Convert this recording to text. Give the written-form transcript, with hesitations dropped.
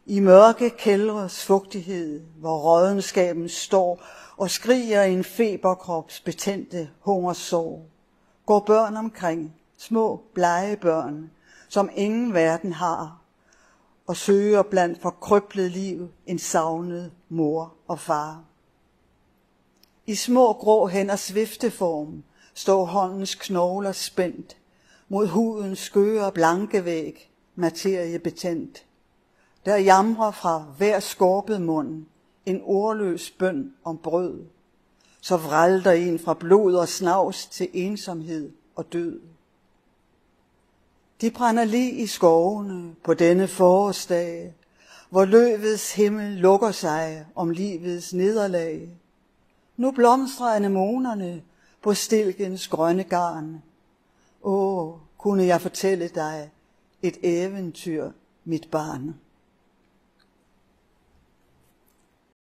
I mørke kældres fugtighed, hvor rådenskaben står og skriger i en feberkrops betændte hungerssorg, går børn omkring, små blege børn, som ingen verden har, og søger blandt forkryblet liv en savnet mor og far. I små grå hænders vifteform står håndens knogler spændt mod hudens skøre blanke væg, materiebetændt. Der jamrer fra hver skorpet mund en ordløs bøn om brød, så vralter en fra blod og snavs til ensomhed og død. De brænder lig i skovene på denne forårsdag, hvor løvets himmel lukker sig om livets nederlag. Nu blomstrer anemonerne på stilkens grønne garn. Kunne jeg fortælle dig et eventyr, mit barn.